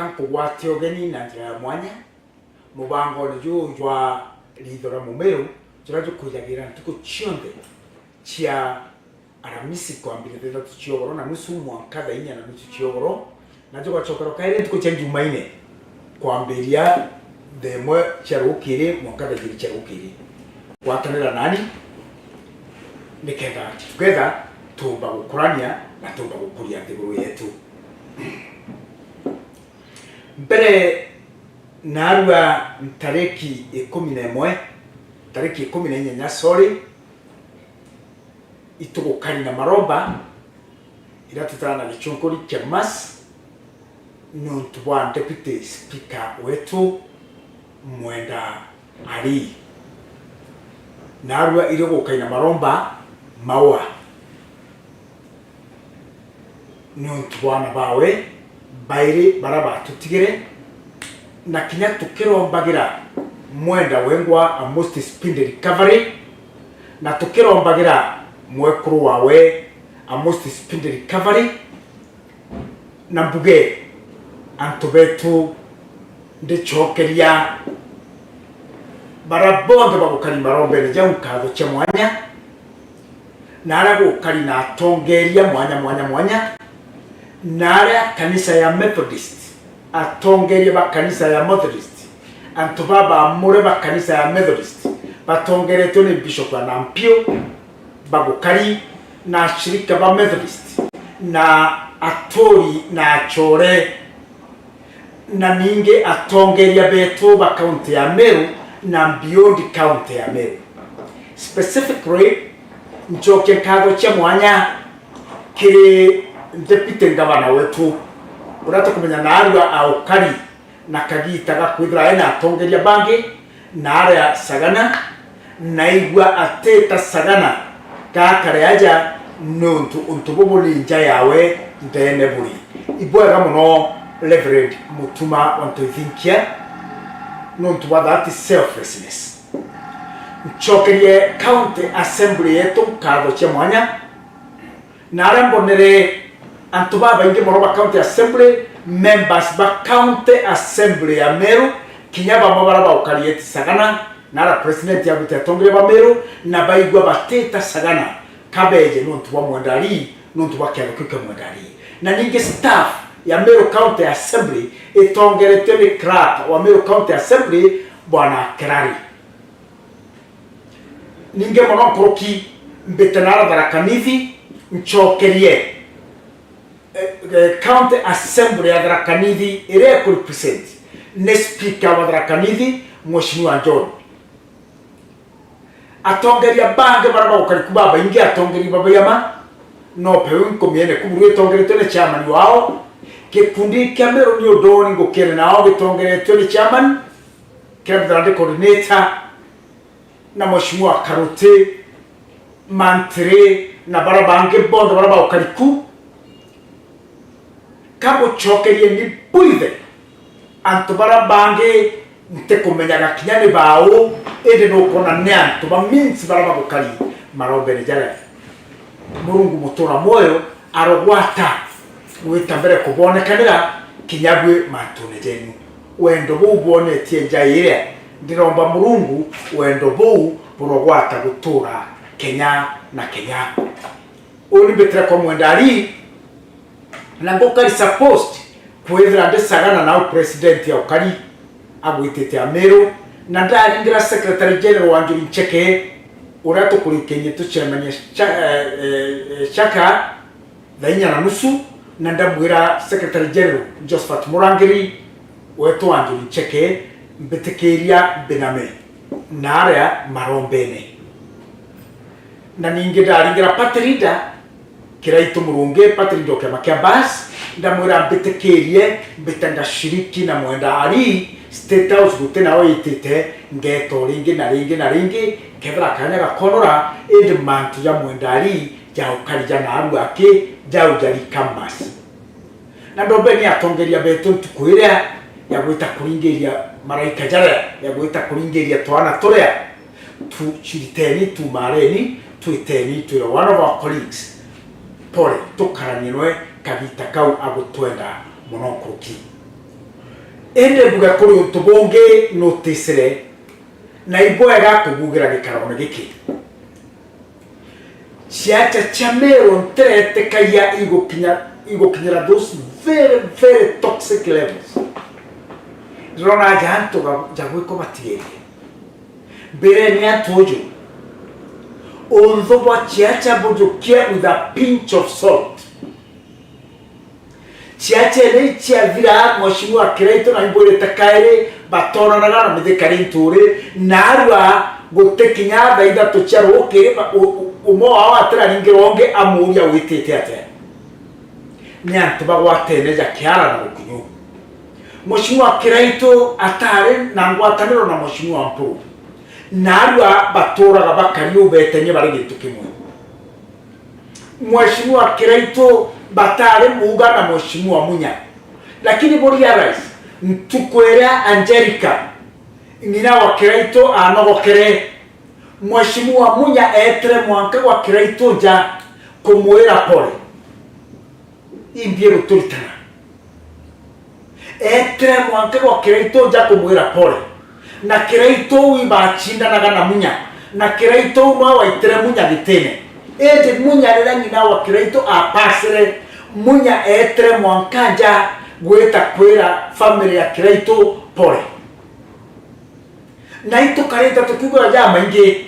kanko wate ogeni na njira mwanya mubango ryo jwa lidora mumeru turaje kujagira tuko chionde chia aramisi kwa mbili tenda tuchiogoro na nusu mwaka inya na nusu chiogoro najo kwa chokoro kaire tuko chenju maine kwa mberia demwe charukiri mwaka da jiri charukiri watanira nani nikenda together tumba gukurania na tumba gukuria ndiguru yetu mbere narwa tareki 11 tareki 14 sorry itugukari na maromba iratutana gichunkuri kemas nontwa deputy speaker wetu mwenda ali narwa irugukari na maromba mawa nontwa na bawe baire baraba tutigire na kinya tukirombagira mwenda wengwa a most speed recovery na tukirombagira mwekuru wawe a most speed recovery na mbuge antobetu ndichokeria barabonde bagukari marombe ne jamu kago cha mwanya narago kari na tongeria mwanya nara kanisa ya Methodist atongeria ba kanisa ya Methodist antobaba amure ba kanisa ya Methodist batongere tone bishop na mpio bagukari na shirika ba Methodist na atori na chore na ninge atongeria beto ba county ya Meru na beyond county ya Meru specifically njoke kago cha mwanya kiri deputy governor wetu urata kumenya narwa au kari na kagita gakwithira ena atongeria bangi nara sagana naigwa ateta sagana kakare aja nontu untububuli nja yawe ndene buri ibwega muno Reverend Mutuma ontothinkia nontu wa that selflessness nchokerie county assembly yetu kago cha mwanya nara mbonere antubaba inge moroba county assembly members ba county assembly ya Meru kinyaba mabaraba ukarieti sagana nara president ya gutatongere ba Meru na baigwa bateta sagana kabeje nontu wa mwandari nontu wa kyarukuka mwandari na ninge staff ya Meru county assembly itongere tene crack wa Meru county assembly bwana Kerari ninge monokroki mbetanara darakanithi nchokerie county assembly ya Dharakanithi ire ku represent ne speaker wa Dharakanithi Mheshimiwa John atongeria bange baraba ukari kubaba ingi atongeri baba yama no pewe nkomiene kuburu etongere tone chairman wao kikundi kya Meru ni odoni ngokere nao getongere tone chairman cabinet coordinator na Mheshimiwa Karote mantre na baraba nge bondo baraba ukari ku kabo chokerie ni buive antobara bange nte kumenyaga kinyane bao ede no kona nyanto ba minsi baraba gukari marombe ne jara murungu mutora moyo arogwata wetambere kubone kanira kinyagwe matone jenu wendo bo ubone tie jaire ndiromba murungu wendo bo burogwata gutura Kenya na Kenya uri betra kwa mwendari nango kari supposed kuweza ande sagana na president ya ukari agwitete Ameru na ndari ngira secretary general wanjuri ncheke urato kuri Kenya tuchemanye chaka dainya na nusu na ndabwira secretary general Josephat Murangiri wetu wanjuri ncheke mbetekeria bename narea marombene na ninge ndari ngira patrida kiraito murunge patrindo kama kiabas ndamura mbetekerie mbetanga shiriki na mwenda ali state house gutena oitete ngeto ringi na ringi kebra kanya gakonora ende mantu ya mwenda ali ja ukarija na aru ake ja ujari kamas na ndobeni atongeria beto tukwira ya gwita kuringeria maraika jara ya gwita kuringeria twana torea tu chiriteni tu mareni tu iteni tu one of our colleagues pole tukaranirwe kagita kau agutwenda munokuruki ende buga kuri utubonge notisire na iboega kubugira gikarone giki chiacha chamero ntrete kaya igokinyira those very toxic levels rona janto jagwiko batiere bere ni atojo onzo chiacha bojokia with a pinch of salt chiacha ne chiavira mheshimiwa Kireito na imbole takaire batona nagana mithikari nturi narwa gutekinya thaitha tucharo kire umo wa atira ningironge amuria witete ate ni antu bagwatene ja kiara na gukinyu mheshimiwa Kireito atare na ngwataniro na mheshimiwa Mpuru narwa batora bakari ubetenye bari gitu kimwe mheshimiwa Kireito batare muga na mheshimiwa Munya lakini bori ya rais mtukwera Angelica ngina wa Kireito anogokere mheshimiwa Munya etre mwanka wa Kireito ja kumwera pole imbie gutulitana etre mwanka wa Kireito ja kumwera pole na Kireito wibachinda na Munya na Kireito mwa waitere Munya gitene ende Munya rera ngina wa Kireito apasire Munya etre mwankanja gweta kwera family ya Kireito pole na ito kareta tukigura ja maingi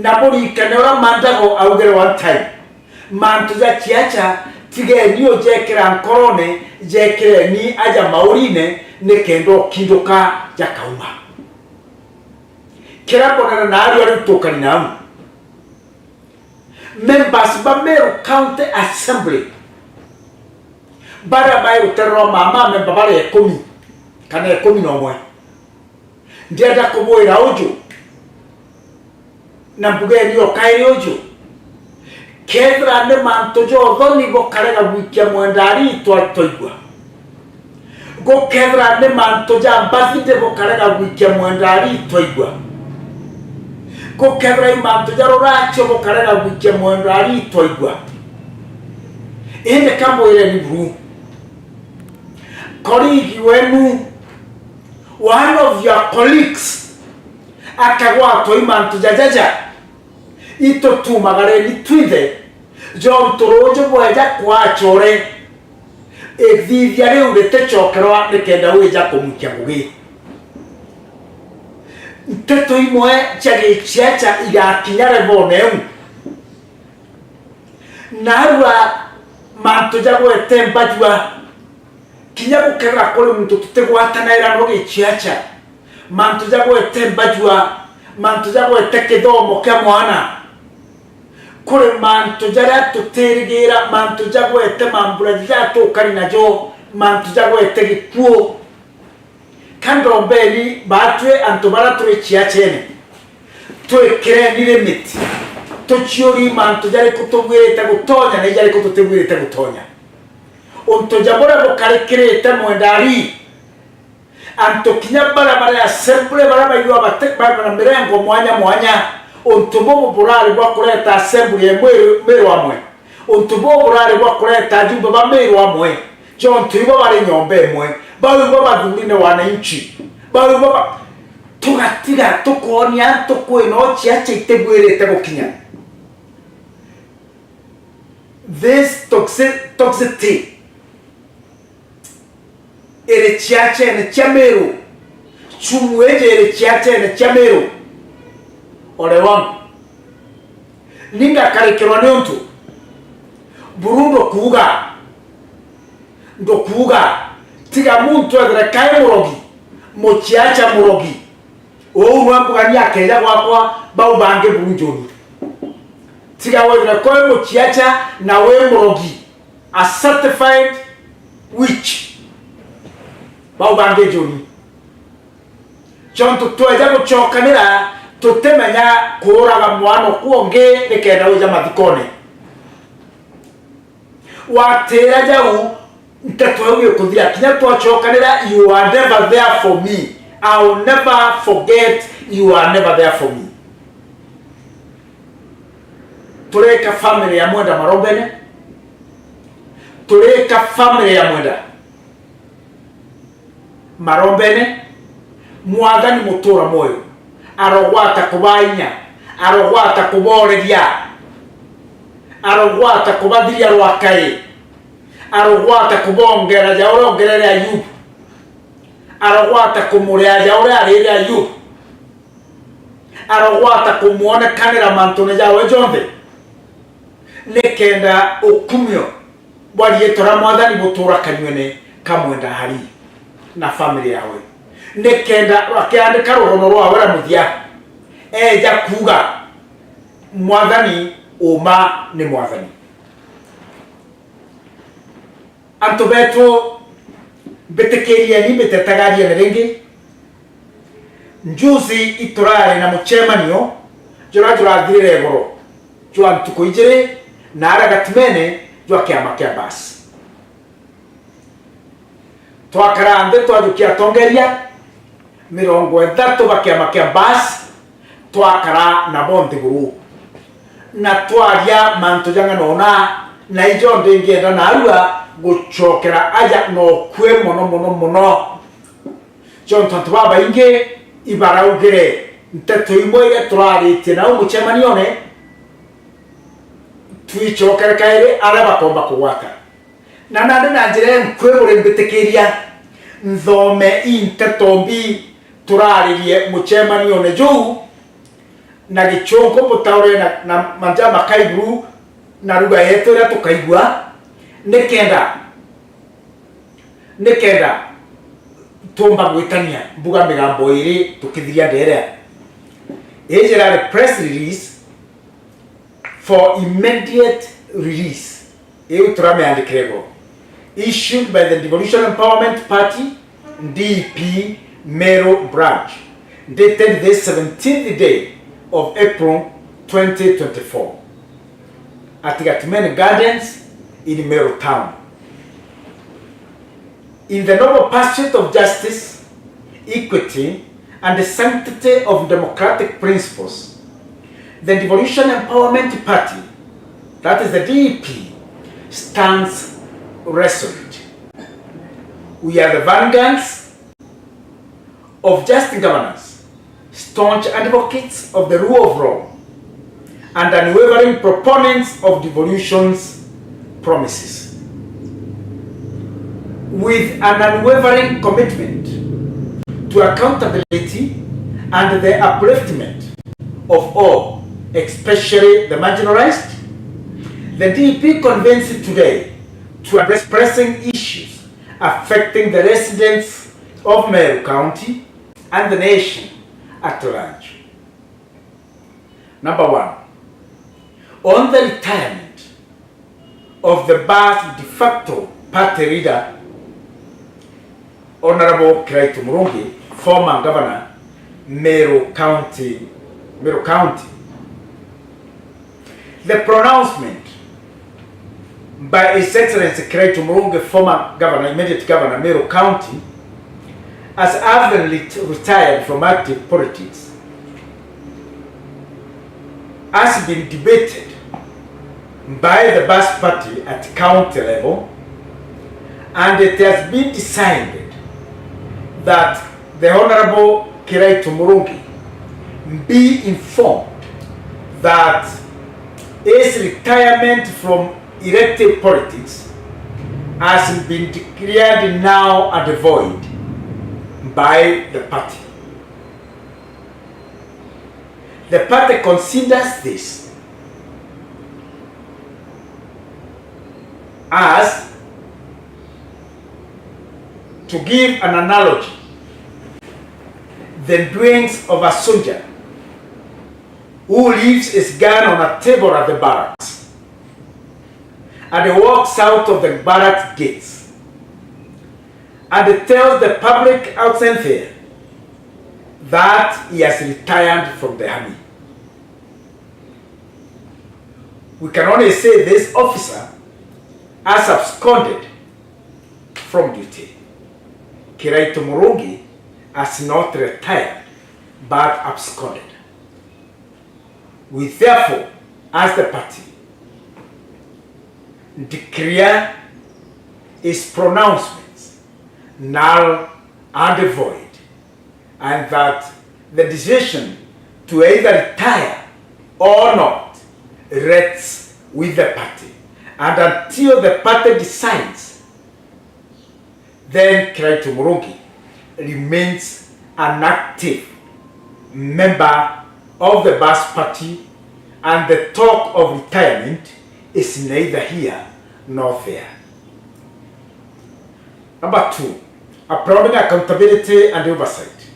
na bori kanora mandago augere one time mantu za chiacha tige niyo jekera nkorone jekere ni aja maurine ne kendo kindoka ja kauma kera bonana na ari ari tokani namu members ba Meru County Assembly bara bai utero mama member bare 10 kana 10 no mwe ndienda kuboira ojo na mbugeni okaire ojo kedra ne mantojo dhoni go karega bukia mwendari toigwa go kedra ne mantoja basite go karega bukia mwendari toigwa go kedra mantoja roracho go karega bukia mwendari toigwa ende kambo ile ni bru colleague wenu one of your colleagues akagwa to imantu jajaja ito tumagare ni twithe John Torojo boja kwa chore exivia urete chokero nekenda weja komukia ngugi teto imwe chage chiacha iga kinyare boneu narwa mantu jago etembajwa kinyago kera kole muntu tutegwatana ira no gichiacha mantu jago etembajwa mantu jago etekedomo kya mwana kole mantu jara tuterigira mantu jago etemambura jato kari najo mantu jago etegikuo kando mbeli batwe antobara twe chiachene to ekere ni limit to chiori mantu jare kutogweta gutonya na jare kutotebweta gutonya onto jabora bo karekereta mwendari anto kinyabara bara assembly bara baywa batek bara mirengo mwanya onto bobo borari bwa kureta assembly MERU amwe onto bobo borari bwa kureta jumba ba MERU amwe John tuibo bare nyombe mwe bawe baba dungine wananchi bawe baba tugatiga tukonia tukweno chiache itebwerete gokinya this toxicity ere chiache ne chameru chumweje ere chiache ne chameru ole wangu ninga karikirwa neontu burundo kuuga ndo kuuga tiga muntu adra kai murogi mochiacha murogi o mwambu gani akeja gwakwa bau bange burunjoni tiga wedra koi mochiacha na we murogi a certified witch bau bange joni chonto toja go chokanira totemanya kuoraga mwano kuonge nekenda uja mathikone watera jau ntatwewe kuthira kinya twachokanira you are never there for me I will never forget you are never there for me tureka family ya mwenda marobene tureka family ya mwenda marombene mwathani mutura moyo arogwata kubainya arogwata kuboreria arogwata kubadhiria rwakai arogwata kubongera jaorongerere Ayubu arogwata kumurea jaore arere Ayubu arogwata kumuonekanira mantune jawe jonde nekenda okumyo bwaliye tora mwathani mutura kanywene kamwenda hari na family yawe nekenda wakiandika rorono rwawe ra muthia eja kuga mwathani uma ni mwathani anto beto betekeria ni betetagaria na ringi njuzi iturare na muchemanio jura thire goro jwa ntuko ijere na ara gatimene jwa kiama kia basi twakarande twajukia tongeria 30 bakiama kia basi twakara na bonde guru na twaria manto janga nona na ijo ndengenda na arua guchokera aja no kwe mono John tonto baba inge ibara ugere nteto imoire turarite na umuchemanione twichokera kaire araba komba kuwata na nande nanjire nkwe bure mbetekeria nthome intetombi turaririe muchemanione juu na gichonko mutaure na manja makaiguru na ruga yetu ya tukaigwa nekenda tomba gwitania mbuga migambo iri tukithiria ndere ejera press release for immediate release eutrame andikrego issued by the Devolution Empowerment Party DP MERU branch dated the 17th day of April 2024 at Gatmen Gardens in Meru town. In the noble pursuit of justice, equity, and the sanctity of democratic principles, the Devolution Empowerment Party, that is the DEP, stands resolute. We are the vanguards of just governance, staunch advocates of the rule of law, and unwavering proponents of devolution's promises. With an unwavering commitment to accountability and the upliftment of all, especially the marginalized, the DEP convenes today to address pressing issues affecting the residents of Meru County and the nation at large. Number one, on the retirement of the BAS de facto party leader, Honorable KIRIA Murungi, former governor, Meru County. The pronouncement by His Excellency KIRIA Murungi, former governor, immediate governor, Meru County, as having retired from active politics, has been debated by the BAS party at county level, and it has been decided that the Honorable KIRIA Murungi be informed that his retirement from elective politics has been declared now and void by the party. The party considers this as, to give an analogy, the doings of a soldier who leaves his gun on a table at the barracks and walks out of the barracks gates and tells the public outside there that he has retired from the army. We can only say this officer has absconded from duty. KIRIA Murungi has not retired but absconded. We therefore, as the party, declare his pronouncements null and void, and that the decision to either retire or not rests with the party. And until the party decides, then Kirito Murungi remains an active member of the BAS party, and the talk of retirement is neither here nor there. Number 2, applauding accountability and oversight.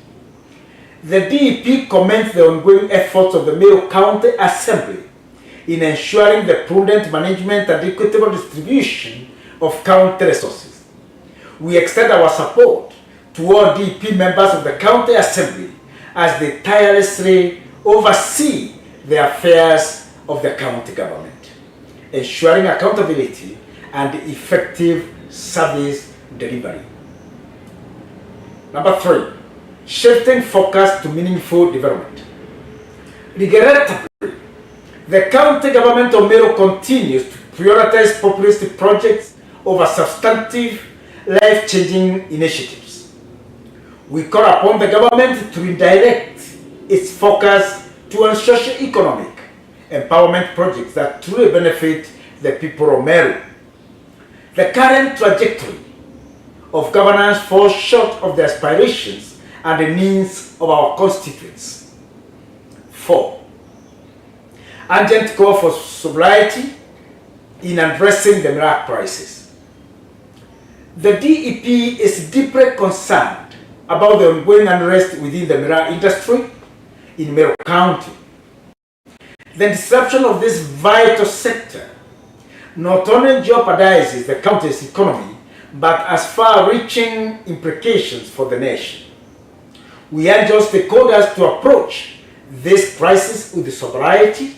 The DEP commends the ongoing efforts of the Meru County Assembly in ensuring the prudent management and equitable distribution of county resources. We extend our support to all DEP members of the County Assembly as they tirelessly oversee the affairs of the county government, ensuring accountability and effective service delivery. Number 3, shifting focus to meaningful development. Regrettably, the county government of Meru continues to prioritize populist projects over substantive, life-changing initiatives. We call upon the government to redirect its focus to socio-economic empowerment projects that truly benefit the people of Meru. The current trajectory of governance falls short of the aspirations and the needs of our constituents. 4, urgent call for sobriety in addressing the milk crisis. The DEP is deeply concerned about the ongoing unrest within the milk industry in Meru County. The disruption of this vital sector not only jeopardizes the county's economy, but has far-reaching implications for the nation. We urge all stakeholders to approach this crisis with sobriety,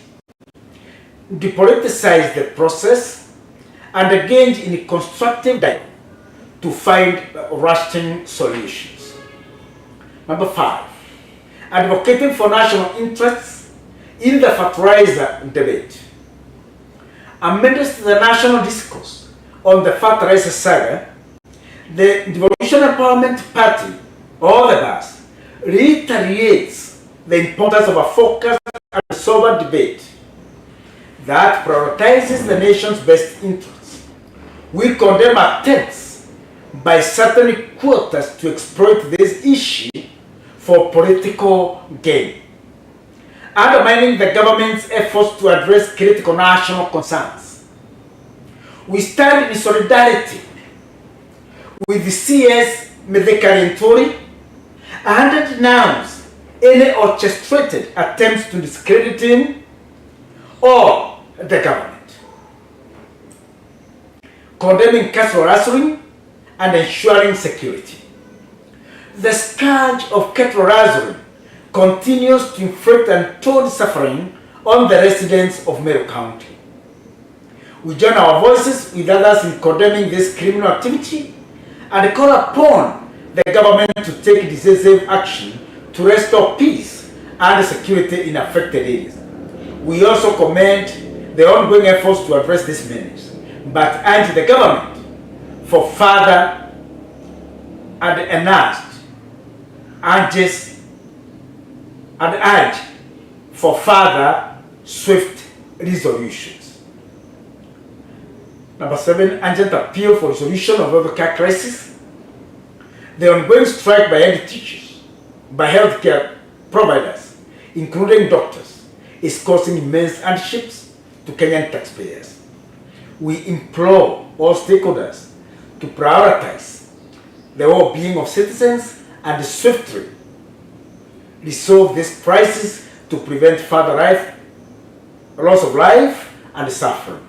depoliticize the process, and engage in constructive dialogue to find lasting solutions. Number 5, advocating for national interests in the fertilizer debate. Amidst the national discourse on the fertilizer saga, the Devolution Empowerment Party, or the BAS, reiterates the importance of a focused and sober debate that prioritizes the nation's best interests. We condemn attempts by certain quarters to exploit this issue for political gain, undermining the government's efforts to address critical national concerns. We stand in solidarity with the CS Medekarentori and denounce any orchestrated attempts to discredit him or the government. Condemning cattle rustling and ensuring security. The scourge of cattle rustling continues to inflict untold suffering on the residents of Meru County. We join our voices with others in condemning this criminal activity and call upon the government to take decisive action to restore peace and security in affected areas. We also commend the ongoing efforts to address this menace, but urge the government for further and enhanced urge for further swift resolutions. Number 7, urgent appeal for resolution of the healthcare crisis. The ongoing strike by health teachers, by healthcare providers, including doctors, is causing immense hardships to Kenyan taxpayers. We implore all stakeholders to prioritize the well-being of citizens and swiftly resolve this crisis to prevent further loss of life and suffering.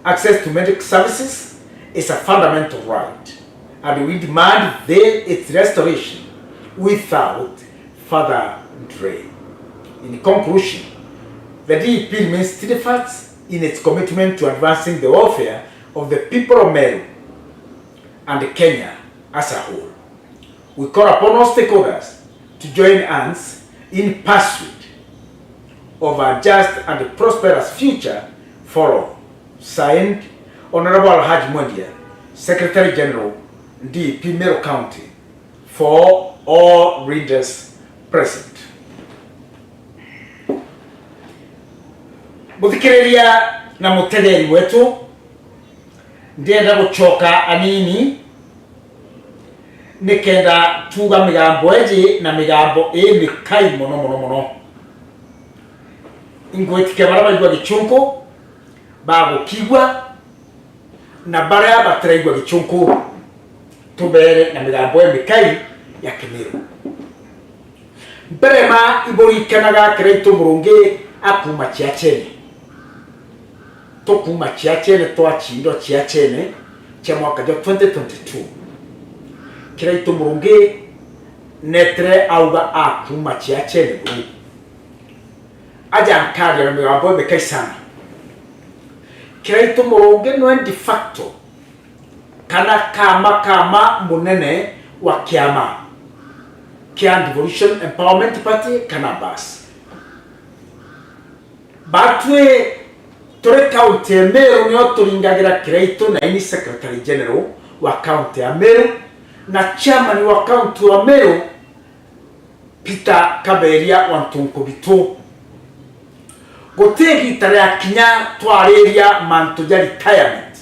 Access to medical services is a fundamental right, and we demand its restoration without further delay. In conclusion, the DEP remains steadfast in its commitment to advancing the welfare of the people of Meru and Kenya as a whole. We call upon all stakeholders to join hands in pursuit of a just and prosperous future for all. Signed, Honorable Haji Mwendia, Secretary General, DEP Meru County, for all readers present. Muthikiriria na mutegeri wetu, ndienda gucoka anini nikenda tuga migambo eji na migambo mikai muno ingwetike bara baigwa gichunku bago kigwa na bara bataraigwa gichunku tubere na migambo mikai ya KIMERU. Berema iborikanaga kreito murungi akuma chiachene tokuma chiachene twachindo chiachene cha mwaka wa 2022 kreito murungi netre auga akuma chiachene buru aja nkari na migambo mikai sana. Kreito murungi no de facto kana kama munene wa kiama Kia Devolution Empowerment Party kana basi batwe tore county ya Meru niyo turingagira Kreito na ini Secretary General wa county ya Meru na chairman wa county wa Meru Peter Kaberia wantunko bitu gotegi tare akinya twareria manto ja retirement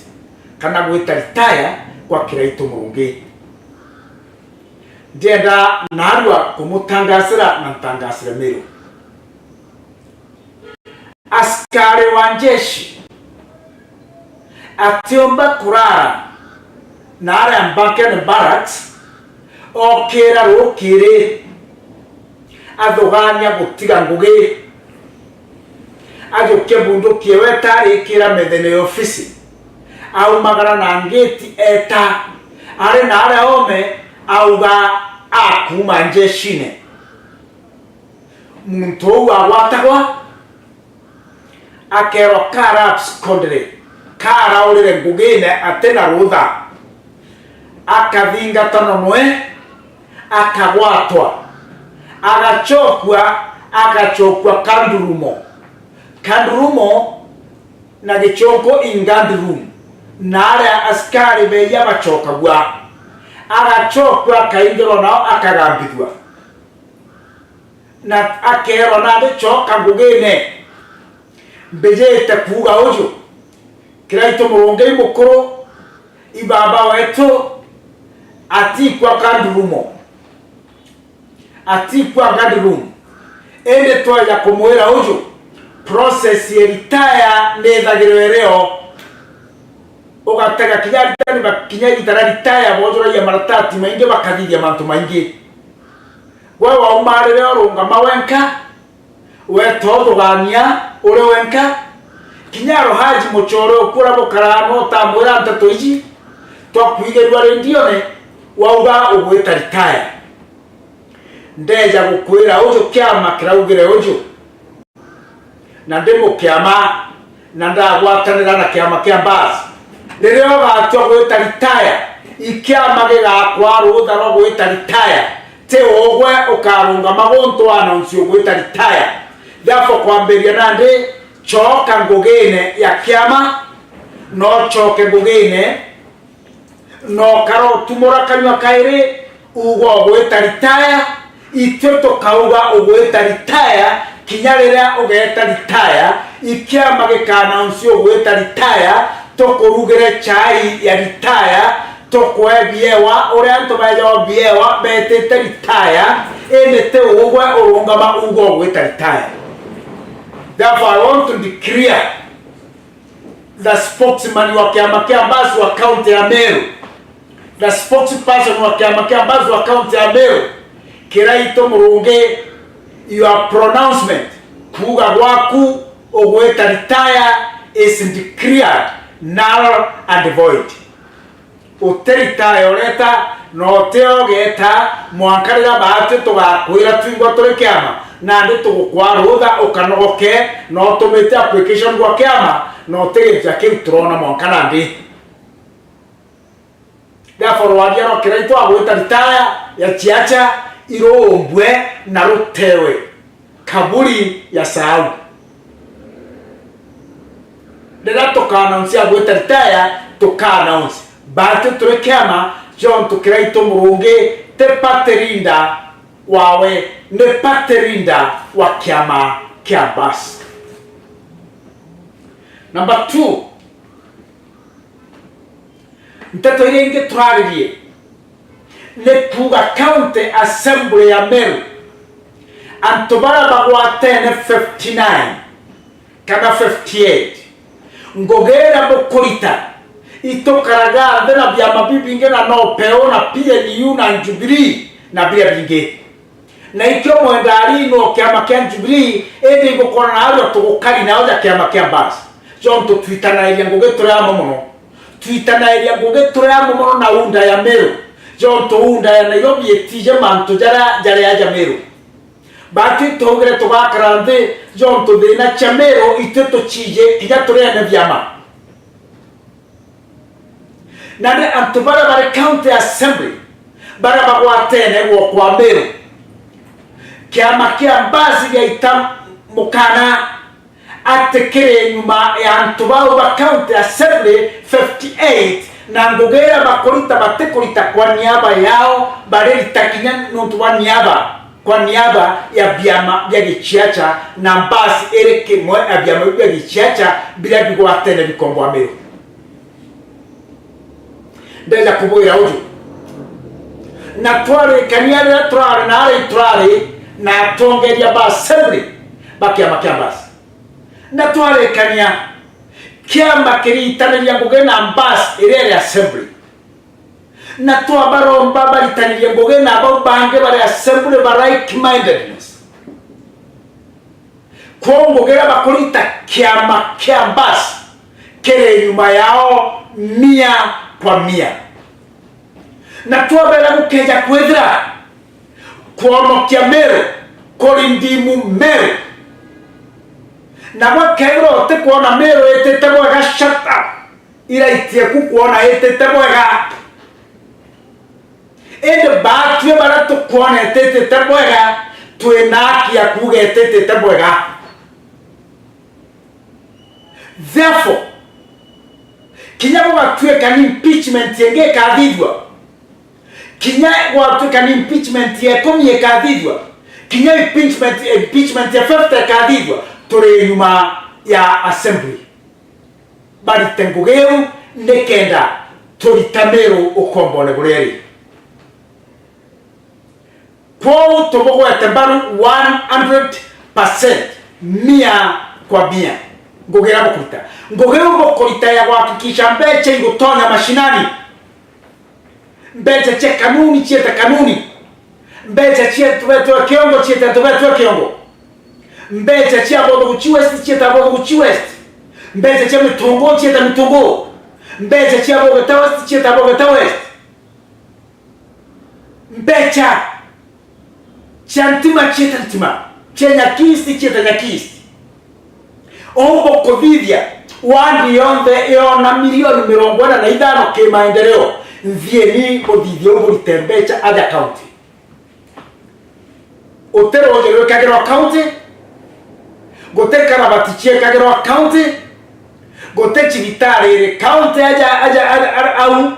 kana gwita retire kwa Kreito murungi ndienda narwa kumutangasira na ntangasira Meru. Askari wa jeshi atiomba kurara nare ambake na barracks okera rokire adoganya gutiga nguge ajoke bundo kiweta ikira medene ofisi au magara na ngeti eta are nare ome auga akuma jeshine muntu wa watagwa akero karaps kodre kara olere ngugine atena rudha akavinga tonomwe akagwatwa agachokwa kandurumo na gichoko ingandurum nare askari beya bachokagwa agachokwa kaindiro nao akagambidwa na akero nade choka ngugine mbejete kuga ojo Kreito murungi mukuru ibaba wetu atikwa kandurumo ende twaja kumwera ojo process ya retire nethagirwereo ugatega kijari tani bakinyagi tararitaya bojora ya maratati mainge bakadhiria mantu mainge wewe umarire orunga mawenka wetodo gania ore wenka kinyaro haji mochoro kura bokarano tamwera ntatoiji twakwigerwa rendione wauga ugweta retire ndeja gukwira ojo kiama kiraugire ojo na ndemo kiama na ndagwatanira na kiama kia basi lero gatwa gweta retire ikiama gigakwa rutha no gweta retire te ogwe ukarunga magonto announce gweta retire therefore kwamberia nande choka ngugine ya kiama no choke ngugine no karo tumora kanywa kaire ugo gweta retire itweto kauga ugweta retire kinyarira ugeta retire ikiama gikanaunsi ugweta retire tokorugere chai ya retire tokwe biewa orianto bayo biewa betete retire enete ugwe urungama ugo ugweta retire. Therefore I want to declare the spokesman wa kiama kiambazi wa county ya Meru, the spokesperson wa kiama kiambazi wa county ya Meru, Kreito murungi your pronouncement kuga waku ogweta retire is declared null and void. Uterita yoreta no teo geta mwankarira bahati tugakwira twingwa turi kiama nandi tugukwarutha ukanogoke no tumite application gwa kiama no tegeja kiutrona mwankanandi. Therefore wagia no Kreito agweta retire ya chiacha irombwe na rutewe kaburi ya sahau ndera toka-announce agweta retire toka-announce bate turekiama John to Kreito murungi tepaterinda wawe nepaterinda wa kiama kia basi. Number 2, nteto ile inge turaririe ne kuga county assembly ya Meru antobara bagwatene 59 kana 58 ngogera bokorita itokaraga ndena bya mabibinge na no peo na PNU na Jubilee na bia binge na ikyo mwendari no kiama kia Jubilee ende igokora na alo tugukari na oja kiama kia basi jonto twitana ile ngogetura ya momo twitana ile ngogetura ya momo na unda ya Meru jonto unda ya Nairobi etije manto jara ya Meru bati togere tugakarande jonto de na chamero iteto chije igatore na byama nane antubara bare county assembly bara bagwatene wo kwa Meru kiama kia basi ya itam mukana atekere nyuma ya antubao ba county assembly 58 na ngogera bakorita batekorita kwa niaba yao bare itakinya ntuwa niaba kwa niaba ya byama bya gichiacha na basi ereke mwe ya byama bya gichiacha bila bigwatene bikombo Ameru ndeza kuboira uju na tware kanyara tware na ari tware na tongeria ba assembly bakiama kiambasi na tware kanya kiamba kiritaneria ngogena ambasi irere assembly na twa baromba baritaneria ngogena abo bange bare assembly ba right mindedness ngogera bakorita kiama kiambasi kere nyuma yao 100%. Na tuwabela mukeja kwedra kuono kia Meru korindimu Meru na wakero te kuona Meru etete mwega shata ila itie kukuona etete mwega ende batwe barato kuona etete mwega tuenaki ya kuge etete mwega. Therefore kinyako watue kani impeachment yenge kadidwa kinyako watue kani impeachment ya komi ye kadidwa kinyako impeachment ya fefte kadidwa tore nyuma ya assembly bari tengugeu nekenda tori Meru ukombole bureri kwa toboko ya tembaru 100% 100%. Ngogera bokuta ngogera bokorita ya kuhakikisha mbeche igotonya mashinani mbeche che kanuni cheta kanuni mbeche chetu wetu kiongo cheta wetu kiongo mbeche chia bodo kuchi west cheta bodo kuchi west mbeche che mitungo cheta mitungo mbeche chia bodo tawest cheta bodo tawest mbeche chantima cheta ntima chenya kisti cheta nyakisti ombo kovidia wandi yonde yona milioni 45 ke maendeleo nvieni bodidio bolitembecha aja county otero ojero kagero county gote karabatichie kagero county gote chivitare county aja au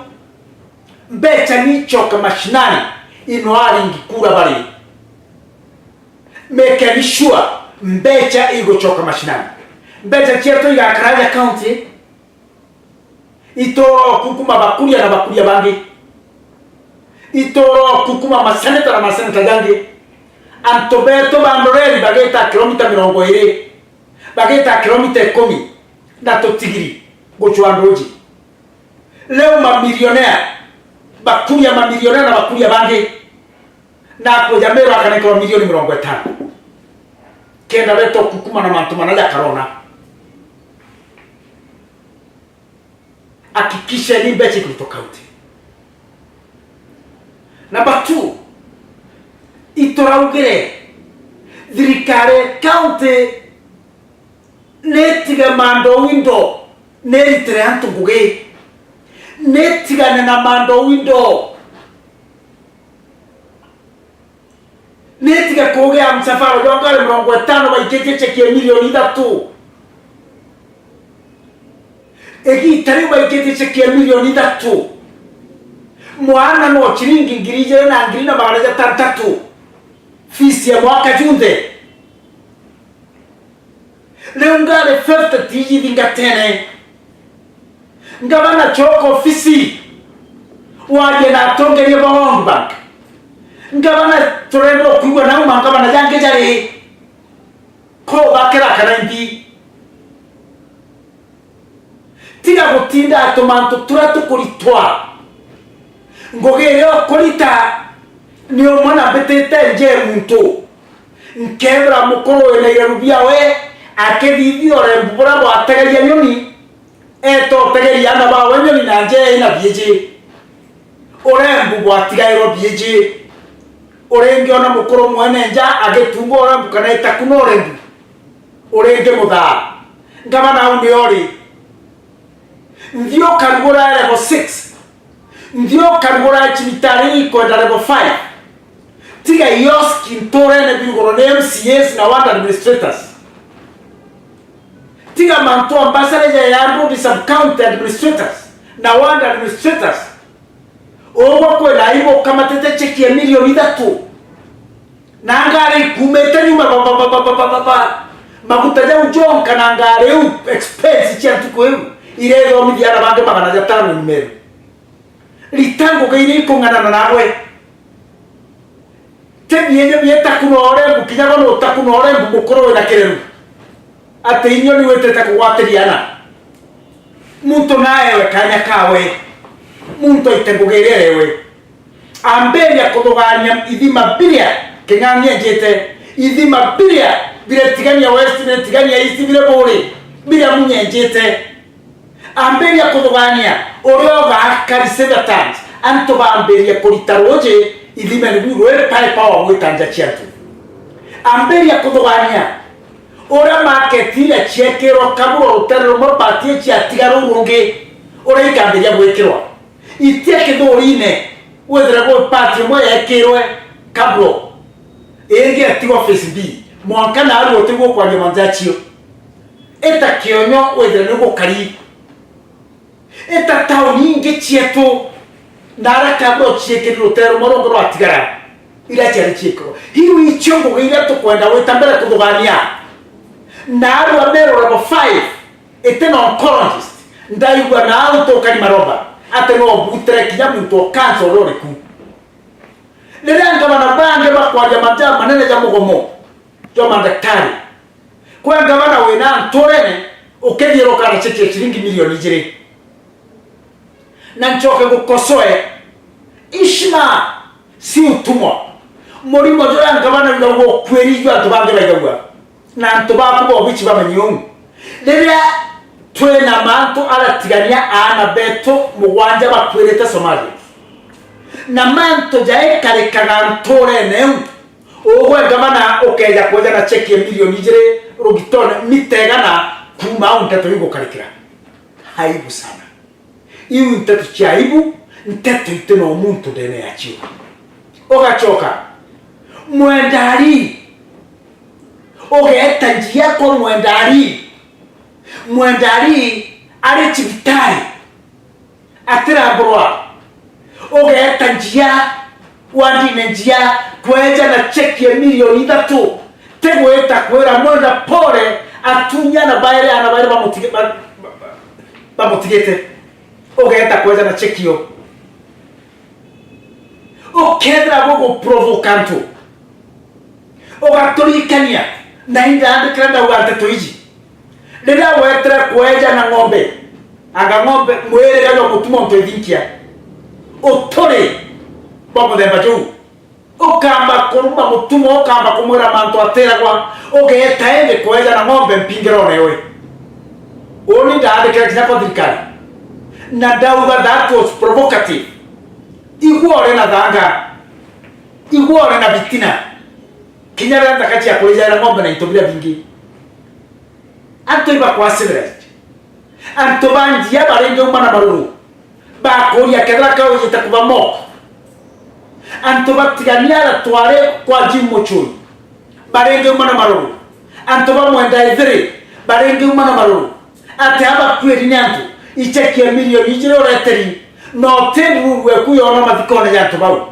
mbecha ni choka mashinani inoari ngikura bali make sure mbecha igo choka mashinani mbecha cheto ya Karaja county ito kukuma bakulia na bakulia bangi ito kukuma maseneta na maseneta gangi antobeto bandoreli bageta kilomita 20 bageta kilomita 10 na totigiri gochwandoji leo mamilionea bakulia mamilionea na bakulia bangi na kwa Meru akanekwa milioni 50 kenda beto kukuma na mantuma na karona hakikisha ni mbeche kutoka county. Number 2, itoraugere thirikare county netiga mando window neritre antu nguge netiga na mando window netiga koge amsafaro yongale 50 baikeche kia milioni 3 egi tari baikeche kia milioni 3 mwana no chiringi ngirije na ngirina magana tatu fisi ya mwaka junde leo ngale 50 tiji vingatene ngabana choko fisi waje na tongeria World Bank ngabana torendo kuigwa na ngabana jange jari ko bakera karambi tiga gutinda atomanto turatu kuritwa ngogereo kurita niyo mwana betete nje muntu nkebra mukoro ene yarubia we akevidio rembura bo ategeria nyoni eto tegeria na ba wenyoni nanje ina bieje orembu bo atigairo bieje orenge ona mukoro mwene nja agetungo orembu kana itakuno orembu orenge mutha ngabana undi ori ndio karugura level 6 ndio karugura chitari ko level 5 tiga yoski ntore na bingoro na MCS na ward administrators tiga manto ambassador ya yaro di sub county administrators na ward administrators ogo ko la ibo kama tete cheki ya milioni 3 na ngare kumetani makutaja ujonka na ngare u expense chantu ko ile ndo midiana bande magana jatano ni MERU litango gaini kongana nawe tebienye bieta kunore bukinya no takunore mukoro na kereru ate inyo ni wete takuwateriana muntu nae we kanya kawe muntu itengogererewe amberia kodoganya idima bilia kenganya jete idima bilia bile tiganya west bile tiganya east bile bore bile munye jete amberia kodoganya orioga akari 7 times anto ba amberia kolitaroje idima ni buwe pale power wetanja chiatu amberia kodoganya ora market ile chekero kaburo utero mo party chiatigaro runge ora ikamberia gwekirwa itieke dorine wedra go party mo yakirwe kaburo enge atiwa face B mwanka na ari otigo kwa nyamanzachio eta kionyo wedra nugo kari eta tauni nge chieto nara kaburo chekero utero mo rongo atigara ila chari chekero hiyo ichongo ila to kwenda wetambera kodogania naru Ameru level 5 eteno oncologist ndayugwa na auto kani maroba ateno butre kinya muntu cancer rore ku leranga bana bande bakwa jamata manene ja mugomo jo mandaktari kwa ngabana wena ntorene okethiro kana cheke shilingi milioni jire na nchoke gukosoe ishima si utumwa morimo jo ngabana ngo kweri jo atubange bagwa na ntoba kubo bichi bamanyungu leria twena manto aratigania ana beto mugwanja bakwirete Somalia na manto jae kare kagantore neu ogwe gabana okeja koja na cheki ya milioni jire rogitone mitega na kuma unteto yugo karikira haibu sana iu unteto chaibu nteto iteno muntu dene yachiwa ogachoka mwendari ogeta njia ko mwendari ari chibitari atira broa ogeta njia wandi njia kweja na cheki ya milioni 3 tegweta kwera mwenda pore atunya na baile anabaile bamutigete ogeta kweja na cheki yo okedra gogo provocanto ogatorikania na inda ande krenda uarte toiji leda wetra kweja na ngombe aga ngombe mwere gajo kutuma mtedinkia otore babo de baju okamba koruma mutumo okamba kumwera manto atera kwa ogeta ende kweja na ngombe mpingero newe oni da ande krenda kodikali na dauga that was provocative iguore na danga iguore na bitina kinyara ndakati ya kweja na ngombe na itobira vingi anto iba kwa civilized anto banji ya barenge umana maruru bako ya kedra kawo yitakuba moko anto batigania la tware kwa jimmo chui barenge umana maruru anto ba mwenda idhiri barenge umana maruru ate haba kweri nyantu icheki ya milioni ijiro reteri no tendu weku yona mathikone ya tobau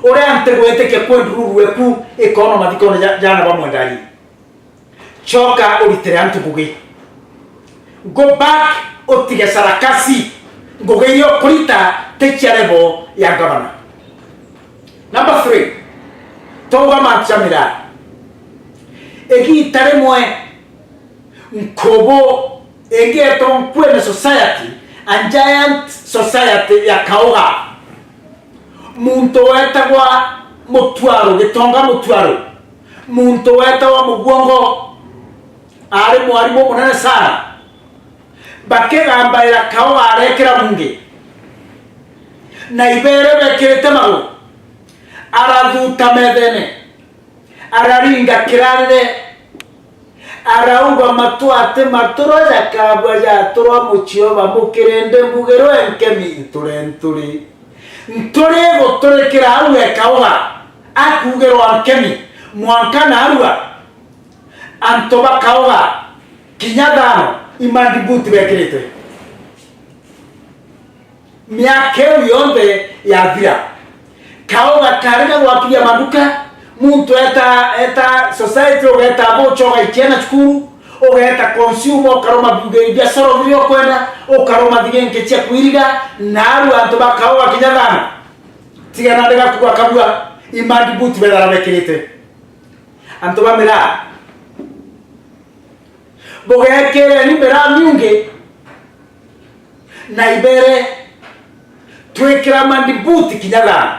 ore ante gweteke kwendu weku ikono mathikone jana bamwendari choka ulitere antu bugi go back otige sarakasi ngogeyo kurita techarebo ya governor. Number 3 toga machamira egi taremwe nkobo egi eton kwene society and giant society ya kauga muntu wetagwa mutwaro gitonga mutwaro muntu wetagwa mugongo ari mwarimu munene sana bakegamba ira kauga arekera mungi na ibere bekete mago arathuta methene araringa kirarire arauga matwate matoroja kabwaja torwa muchio bamukirende mbugero enkemi nturi gotorekera aruwe kauga akugero ankemi mwankana arua antoba kauga kinyadano imandi buti bekirite miakeu yonde ya vira kauga karega wakiya manduka muntu eta society ogeta bocho gaikena chukuru ogeta consumer karoma buge bia soro byo kwenda o karoma digenke chia kuiriga naru anto bakauga kinyagana tigana ndega kuwa kabua imandi buti bedara bekirite anto bamera bogekere ni bera miunge na ibere twekera mandi buti kinyagana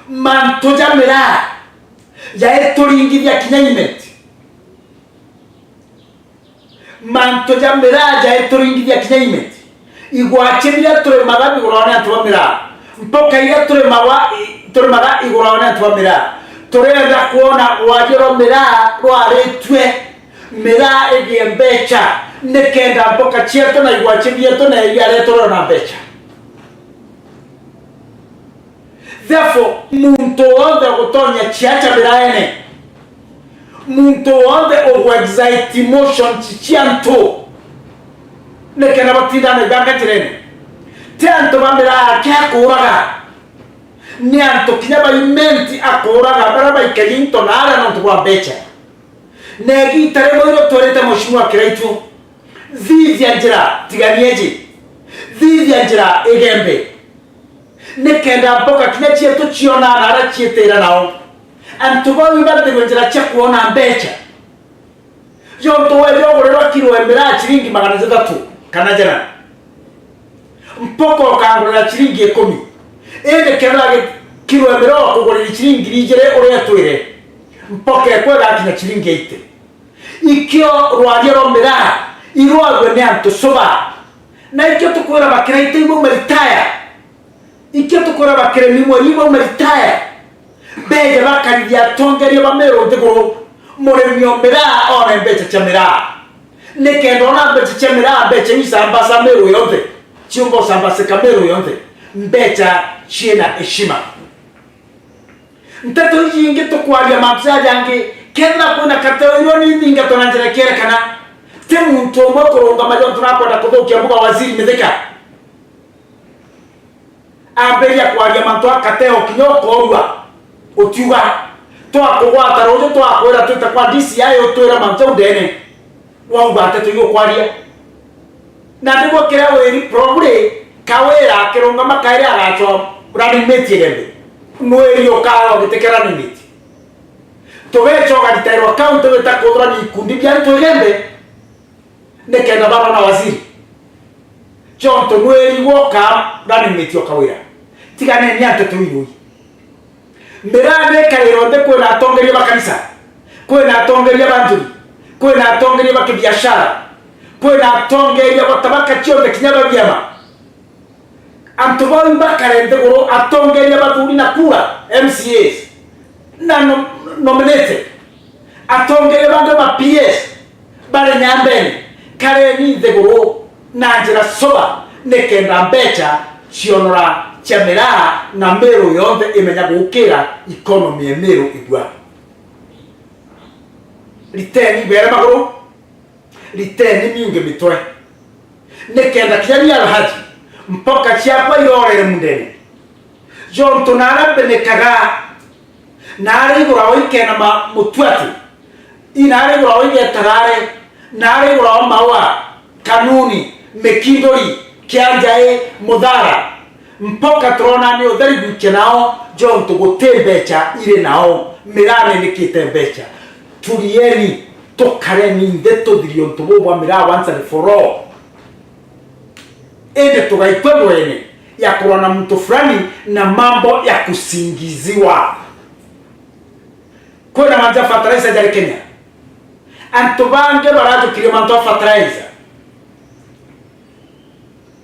mantoja mera ya etoringi ya kinaimet mantoja mera ya etoringi ya kinaimet igwache bila tore magabi gorona twamera mpoka ile tore maga igorona twamera tore ya kuona wajero mera rwaretwe mera egiembecha nekenda mpoka chieto na igwache bila to na yale tore na becha. Therefore, muntu wonde gutonya chiacha biraene muntu wonde o excite emotion chianto nekena batinda ne ganga tirene tanto bambira kya kuraga nianto kinyaba imenti akuraga baraba ikajinto nara no twa becha negi tare moiro toreta moshimwa kiraitu zizia njira tiganieje zizia njira egembe nekenda mpoka kinya chieto chiona nara chietera nao antuba wibande ngojera cha kuona mbecha yonto wewe gorero kilo emera chiringi 300 kana jana mpoko kangora chiringi 10 ene kerage kilo emera kugorera chiringi rijere ore atwire mpoke kwega kinya chiringi 8 ikyo rwagero mera irwagwe ne anto soba na ikyo tukura bakiraite ibo meritaya ikyo tukora bakere nimwe yibo meritaya beje bakarya tongerie bamero ndegoro more myombera ona mbecha chamera nekendo na mbecha chamera becha isamba samero yonde chumbo samba sekamero yonde mbecha chena heshima ntato yinge to kwalia mapsa jange kenda kuna katao ironi ndinga tonanjera kera kana temu ntomo koronga majo tunapoda kodokia mbuga waziri medeka aberia kwa jamanto akateo kinyoko orwa otiwa to akogwata rojo to akwera twita kwa DCI otwera manto udene wa ubate to yo kwaria na ndiko kira weri probably kawera kironga makaire agacho urani meti gembe nweri okawa gitekera ni meti to vecho gaditero account weta kodra ni kundi bya to gembe nekena baba na waziri chonto nweri woka urani meti okawera tigane nyante tuiru mbirane kaironde kwena atongeria bakanisa kwena atongeria banjuri kwena atongeria bakibiashara kwena atongeria batabaka chionde kinyaba byama antuba mbakarende goro atongeria baturi na kura MCAs na nominated atongeria banga ba PS bare nyambene kare ni degoro nanjira soba nekenda mbecha chionora chamera na MERU yonde imenya gukira economy ya MERU igwa liteni bere magoro liteni miunge mitwe nekenda kinyari alhaji mpoka chiapa yore mundene John tonara benekaga nare gura wike na mutwati inare gura wike tarare nare gura mawa kanuni mekindori kianjae modara mpoka trona ni odari bukenao John to gotembecha ile nao mirane nikitembecha tulieni tokareni ndeto dirion to bo mira once and for all ende tugaitwendo ene ya kuona mtu fulani na mambo ya kusingiziwa kuna manja fertilizer ya Kenya antobange barajo kiremanto fertilizer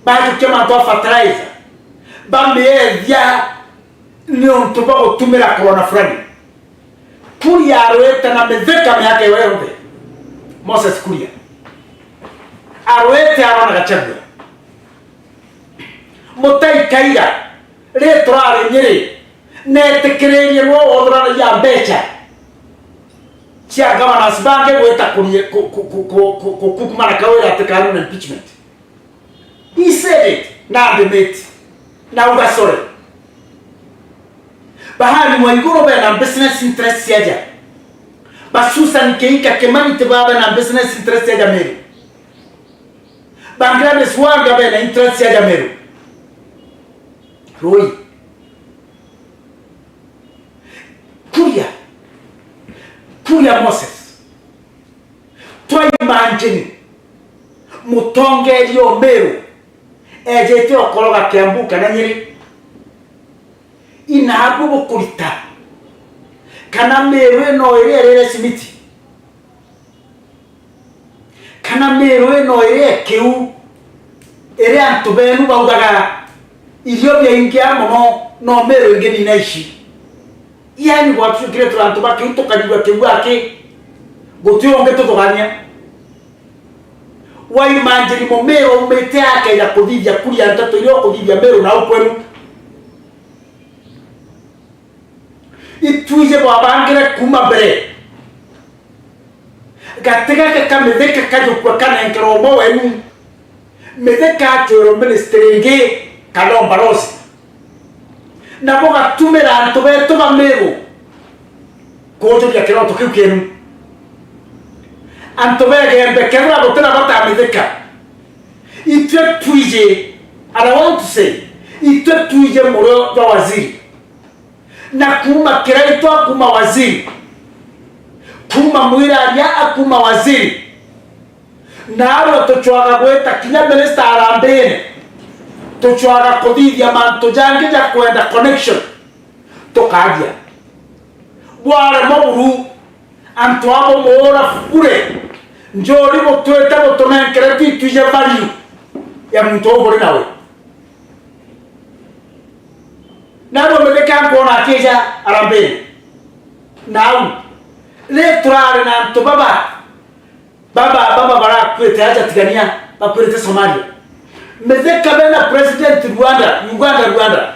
bajo kiremanto fertilizer bambeya ni ontoba otumira corona fulani kuria arweta na mezeka yake wewe Moses kuria arweta arona gachagua mutai kaira retrare nyere netekererie ro odra ya becha chia governance bange weta kukumana kawera tekanu na impeachment. He said it na debate na uga sorry bahali mwanguro na business interest yaja basusa nikeika kemani tebaba na business interest yaja Meru Bangladesh wanga na interest yaja Meru Roy Kuria Moses Toi manjini Mutongerio Meru Ejete okologa Kiambuka na Nyeri Inahabu bukurita Kana Meru no ere simiti Kana Meru no ere keu ere antubenu baudaga Ilio bya ingia mono no Meru ngeni naishi yani watu kile tulantoba kinto kadiwa kewake gotyo ongeto toganya wai manjeri mo Meru mete ake ya kodivya kulia ntato ilio kodivya Meru na ukwenu ituije babangere kumabere gatega kamedeka kajo kwa kana enkero mo wenu medeka choro ministrenge kalomba rosi na boga tumera antobeto ba Meru kojo ya kero to kukenu antobege bekera botena bata medeka itwe tuije and I want to say itwe tuije moro ya waziri na kuma kireto kuma waziri kuma mwiranya akuma waziri na aro tochwaga gweta kinya minister arambene tochwaga kodivya manto jange ja kwenda connection tokadia bware maburu antwabo mora fure njori botweta botona kredi tuje value ya mtobore nawe nabo medeka kona keja arambene now letrare na to baba bara kwete aja tigania bakwete Somalia medeka bena president Uganda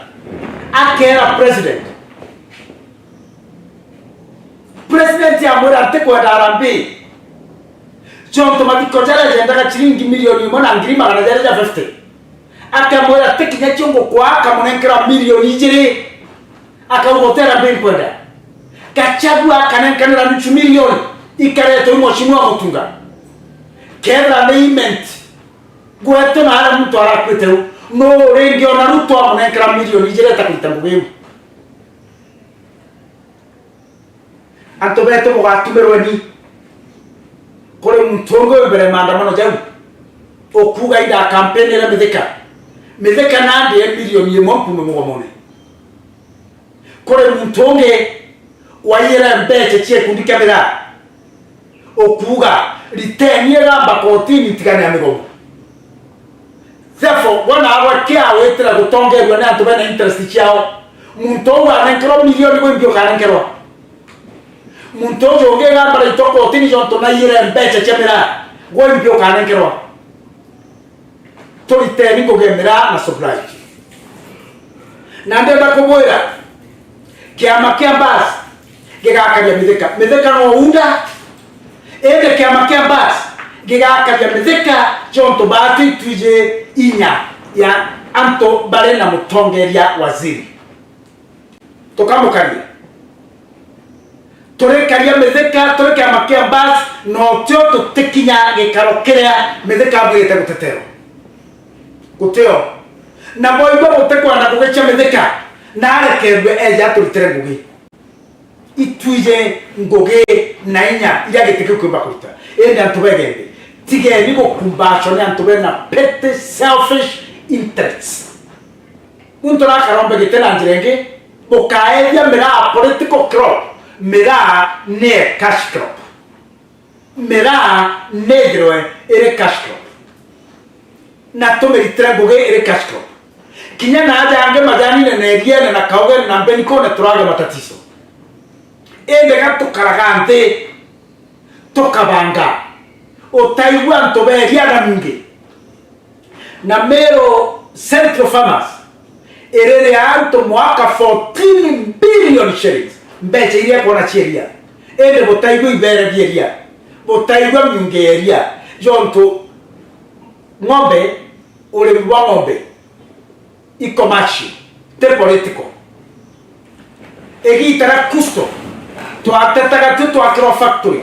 akera president ya mora teko darambe jonto matiko jara jenda ka chiringi milioni mona ngirima kana jara 50 akamora tekinya chongo kwa akamunenkera milioni jere akawotera benkwenda Gachagua kanenkanira nuchu milioni ikareto mheshimiwa Mutunga kera payment gweto na ara mtu arakwete no rengi ona ruto amunenkera milioni jere takitambuwe antobeto mugatumerweni kore mtongo bere maandamano jau okuga ida campaign era medeka nande milioni yemompuno mugomone kore mtonge wayera mbeche chie kundika bera okuga liteniera bakotini tigane amigo therefore wana awakia wetera gutonge bwana antobena interest chao muntongo anankero milioni go mbio kanankero muntongo ngega bara itoko tini jonto na yera mbeche chemera go mbio kanankero to liteni go gemera na supply nande bakoboira kiama bas gigakaja medeka no unda ende kiama bas gigakaja medeka jonto bati tuje inya ya anto bare na mutongeria waziri tukamukaria turekaria metheka tureka makia bas no tio tutikinya gikaro kiria metheka bwite gutetero guteo na boibo gutekwa na kugecha metheka na arekerwe eja turitere ngugi ituje ngoge na inya ira giteke kwimba kuruta ende antubegende tige ni gukumbacho ni antubena petty selfish interests untora karombe gitena njirenge bokaedia mera political crop mera ne cash crop mera negro ere cash crop na to meritre ngoge ere cash crop kinya na aja ange majani na neria na kauge na beniko na turaga matatizo ende gato karagante to kabanga o Taiwan to beria na mingi na MERU Central Farmers erere alto mwaka 14 billion shillings mbeche iria kwa cheria ende botaigo ibere bieria botaigo mingeria jonto ngombe ule mwa ngombe ikomachi te politiko egi tara kusto to atataga tu to akro factory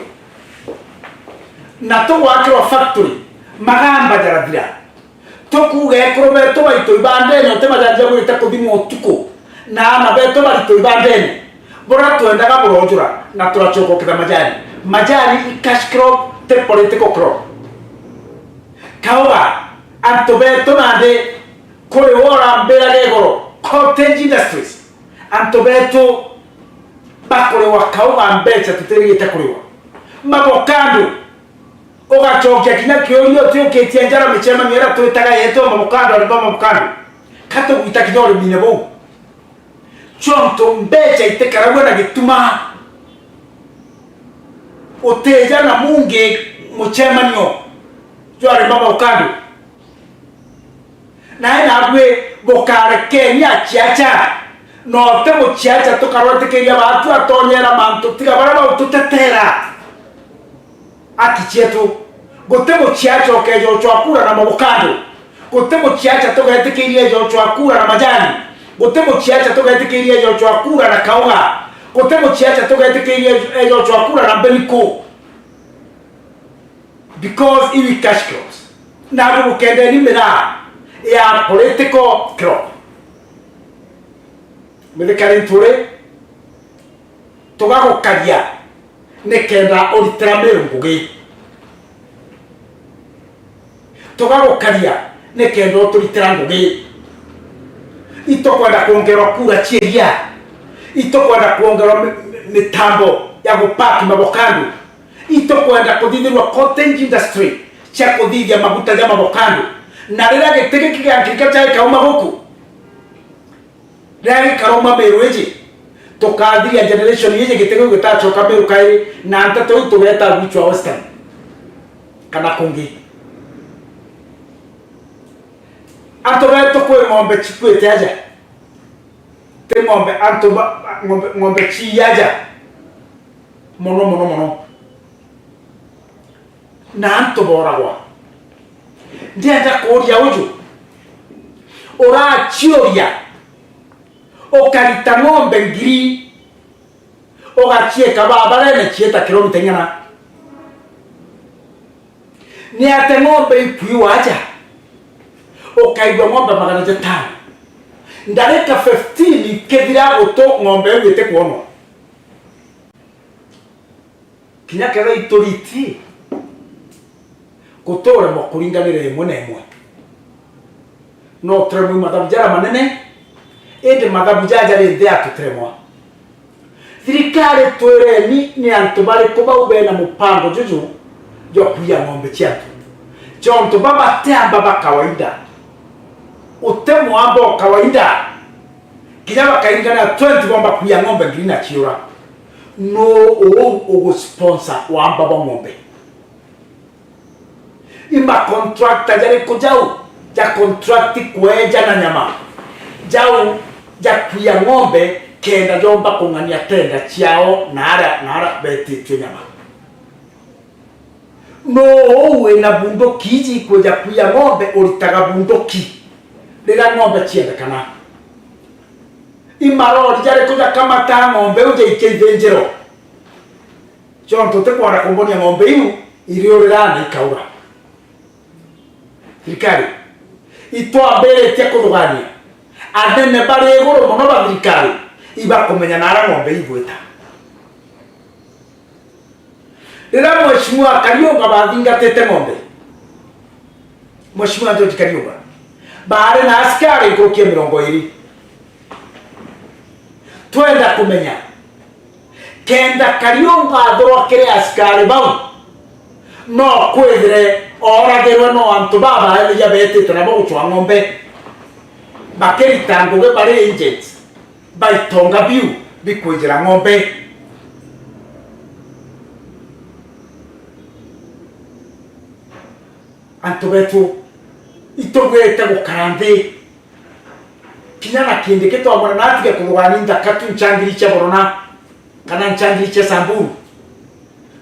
na to akro factory magamba jaradira toku gekro beto baito ibande no tema janja muri takodimu otuko na mabeto baito ibande bora tuenda ga borojura na turachoko kida majani cash crop te political crop kawa antobeto nade kore ora mbera gegoro cottage industries antobeto bakore wa kawa mbecha tuterige takuliwa mabokando oga chokia kina kiorio tio ketianjara michema miera tuitaga yeto mabokando alibama mabokando kato itakinyore minebo chonto mbecha itekaragwa na gituma oteja na munge muchema nyo jo alibama mabokando na ina abwe bokare Kenya chiacha no te mo chiacha to karote Kenya batu atonyera manto tiga baraba ututetera akichetu gotemo chiacho kejo chwakura na mabokando gotemo chiacha to gaite Kenya jo chwakura na majani gotemo chiacha to gaite Kenya jo chwakura na kaunga gotemo chiacha to gaite Kenya jo chwakura na beniko because iwi cash crops na ru kende ni mera ya political crop mele karenture togago karia ne kenda olitramero ngugi togago karia ne kenda olitramero ngugi itokwenda kuongerwa kura cheria itokwenda kuongerwa mitambo ya gupaki mabokando itokwenda kudhidhirwa cottage industry cha kudhidhia maguta ya mabokando na rira gitege kigankika cha kauma huku rari karoma merueje tokadhiria generation yeje gitege gitachoka meru kairi na anta to tuweta wichwa western kana kongi atobeto kwe ngombe chikwete aja te ngombe ngombe chiyaja mono na anto boragwa ndienda koria uju ora chioria okarita ngombe ngiri ogachieka babare na chieta kilomita nyana ni ate ngombe ipuiwa aja okaigwa ngombe magana jatano ndareka 15 kethira goto ngombe wite kuono kinya kera itoriti kutora mo kuringanire imwe na imwe no tremu madabujara manene ende madabujara rende atutremwa thirikari twereni ni antu bari kuba ubena mupango juju jo kuya ngombe chiatu jonto baba tamba bakawaida utemu ambo kawaida kijaba kaingana 20 bomba kuya ngombe ngina chiura no o sponsor wa amba ngombe ima contracta jare kujau ja contracti kweja na nyama jau ja kuya ngombe kenda jomba kungania tenda chiao nara beti tyo nyama no we na bundoki ji koja kuya ngombe olitaga bundoki rira ng'ombe ciendekana imarori jare kuja kamata ng'ombe uje ikeithenjero John tote kwara kumbonia ng'ombe iu iriorira na ikaura thirikari itwamberetie kuthugania anene bari iguru muno ba thirikari iba kumenya nara ng'ombe igwita rira mheshimiwa Kariuga bathingatite ng'ombe mheshimiwa George Kariuga bari na askari ikurukia 20 twenda kumenya kenda Kariuga athorokere askari bau no kwithire oragirwe no antu baba ya betete na boguchwa ng'ombe bakirita nguge bari agents baitonga biu bikwijira ng'ombe antu betu itogwete gukaranthi kinyana kindi kitwamona natige kurugani ndakatu nchangiri cha borona kana nchangiri cha Samburu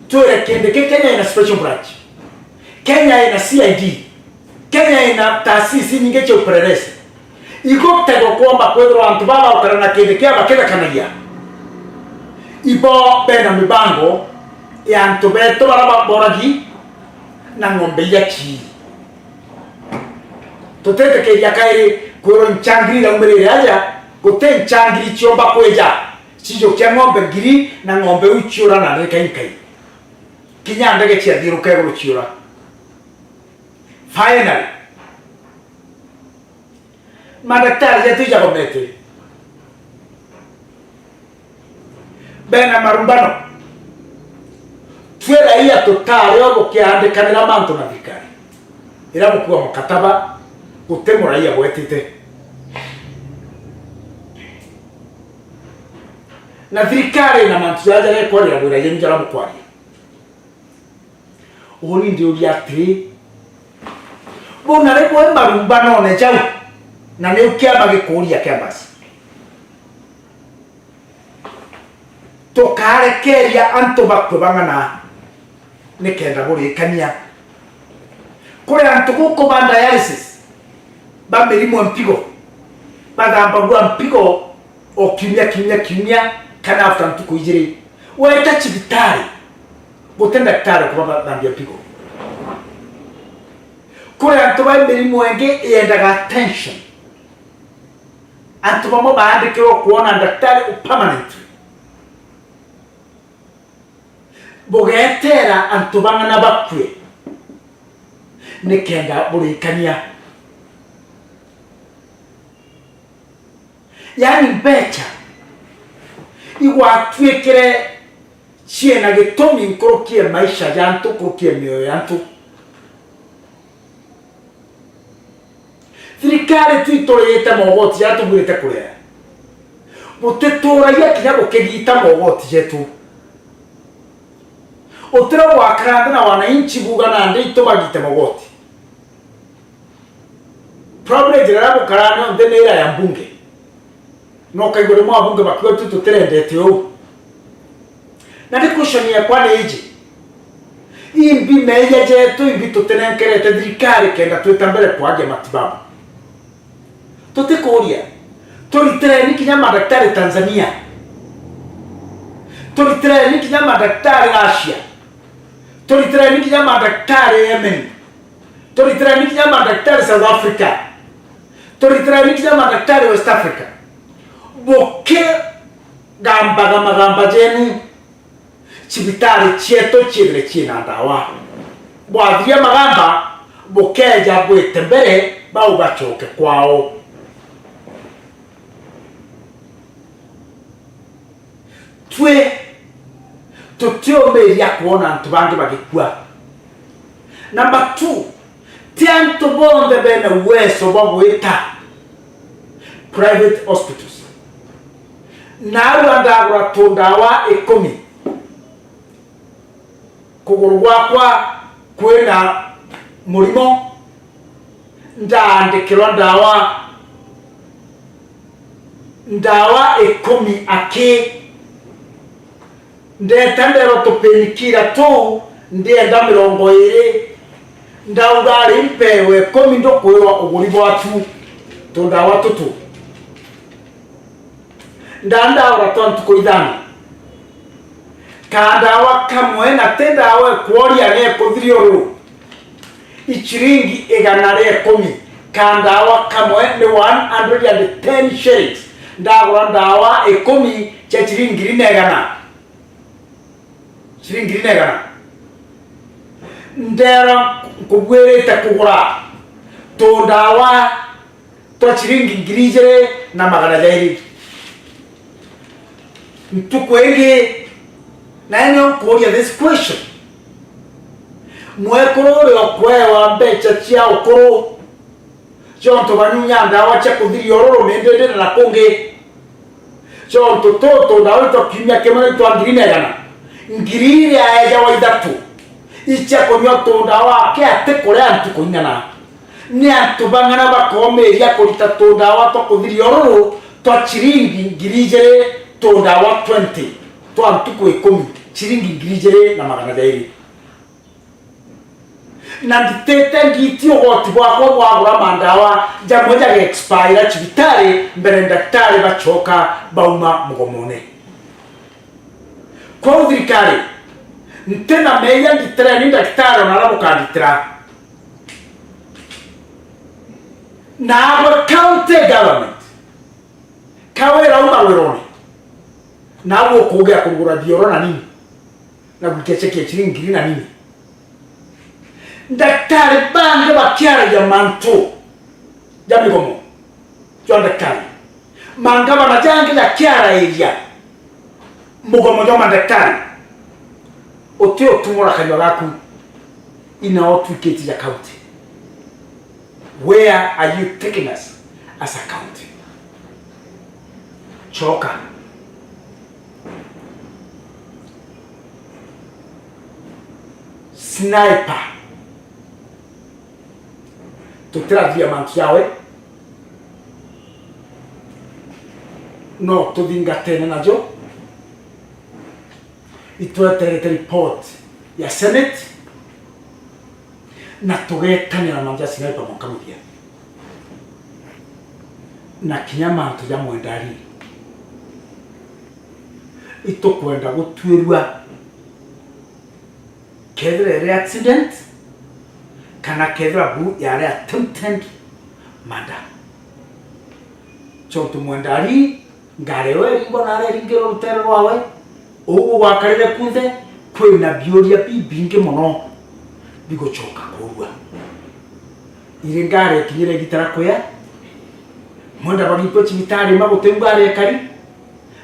tuere kindi Kenya ina special branch Kenya ina CID Kenya ina taasisi nyingi cha upelelezi igotego kwamba kwethirwa antu baba ukarana kindi kia bakira kanagia ibo bena mibango ya antu betu baraba boragi na ng'ombe yaki tutete ke yakairi kwero nchangiri la umerere aja gote nchangiri chiomba kweja chijo kia ng'ombe ngiri na ng'ombe uchiura na nkai kinyandege chia diruka yoro chiura finally madaktari yetu jagomete bena marumbano twera iya totare obo kiandikanira mantu na thirikari ira mukua mukataba gutemura iya gwetite na thirikari na mantu yaje rekorera wira yenu jara mukwari oni ndio yati bona reko marumbano ne jau na ne ukiama gikuria kiambasi to kare keria anto bakwe bangana ne kenda buri kania kore anto ko ba dialysis ba merimo mpigo bagamba gwa mpigo o kimya kana after anto kuijiri weta chibitari botenda daktari kwa bambia mpigo kore anto ba merimo enge yendaga attention anto bamo baandikiro kuona daktari permanent bogetera antu bangana bakwe nikenda burikania yani becha igwatwekere chiena gitomi nkorokie maisha yantu kurokie mioyo yantu thirikari twitorete mogoti yantu burite kurea mutetora yakinya gukigita mogoti yetu otera wakaranda na wananchi bugana ndito bagite mogoti problem dirara bukarana ndenera ya mbunge no kaigore mo abunge bakyo tuterendete yo na dikushoni ya kwane iji imbi meya jetu imbi tutenenkere tedrikari kenda twetambere kwage matibabu tutekuria tulitreni kinyama daktari Tanzania tulitreni kinyama daktari Asia tulitreni kinyama daktari Yemen tulitreni kinyama daktari South Africa tulitreni kinyama daktari West Africa boke gamba jenu chibitari chieto chidre china dawa bwadhia magamba bokeja bwetembere bau bachoke kwao twe tutiomeria kuona antu bangi bagikua. Number 2, tianto bonde bene uwezo bagweta private hospitals nawe ndagura tundawa 10 kugurwa kwa kwena murimo ndandikirwa ndawa 10 ake ndetandero tupenikira tu ndenda 20 ndaugari mpewe 10 ndokwirwa uguri bwatu tondawa tutu ndanda ora tontu koidana kandawa kamwe na tendawa kuoria ne kodhirioro ichiringi eganare komi kandawa kamwe ni 110 shillings ndagura ndawa ekomi cha chiringi negana ndera kubwereta kugura tondawa to chiringi ngirije na magana jairi ntukwenge nano koria this question mwekoro yo kwewa mbecha chia okoro jonto banyunya ndawa cha kuthiriororo mendede na konge jonto toto ndawa to kimya kemana to angirinegana ngirire aja waidatu icha konyo to ndawa ke ate kore antu kunyana ni antu bangana bakomeria kurita to ndawa to kuthiriororo to chiringi ngirije to ndawa 20 to antu ko 10 chiringi ngirije na magana dairi na nditete ngiti ogoti bwako bwagura mandawa jamoja ge expire chibitare mbere daktari bachoka bauma mugomone kwa udrikari ntena meya nditera ni daktari onara mukanditira na abo county government kawera umawerone na abo kugea kugura bioro na nini na kukecheke chiringi na nini daktari bange bakiara ya manto jami gomo jo daktari manga bana jange ya kiara area mugomo jo daktari otio tumora kanyoraku ina outfit ya county. Where are you taking us as a county? Choka sniper tutira via mankiawe no tudingatene najo itueterete report ya Senate na tugetani na manja sniper monkamudia na kinyama tuja mwendari ito kwenda gutwirwa kedre accident kana kedra bu yare attempted murder chonto mwendari ngarewe mbonare ringero rutero rwawe ubu wakarire kunde kwina bioria bibinge mono bigochoka kurwa ire ngare kinyire gitara koya mwenda bagipo chimitari mabotembare kari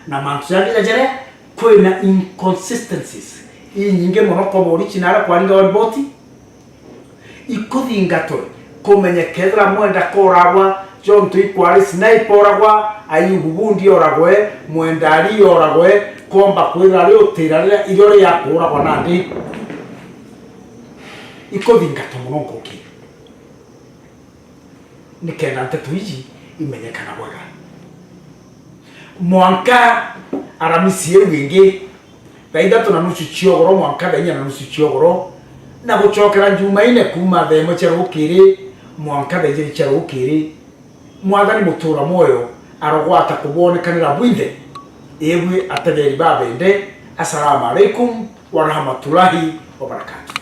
na mantsyagira jere kwina inconsistencies inyinge mono ko original kwaringa waboti ikuthingatwe kumenyekerera mwenda koragwa jonto ikwari sniper oragwa ayugubundi oragwe mwendari oragwe komba kwira rio tirarira irore yakuragwa nandi ikuthingatwe mono koki nikena ntetuiji imenyekana bwaga mwanka aramisi wingi baida tuna nusu chiogoro mwanka benya na nusu chiogoro na guchokera Jumaine kuma themo cherukiri mwanka beje cherukiri mwathani mutura moyo arogwata kubonekanira bwinde ewe atageri babende. Assalamu alaikum wa rahmatullahi wa barakatuh.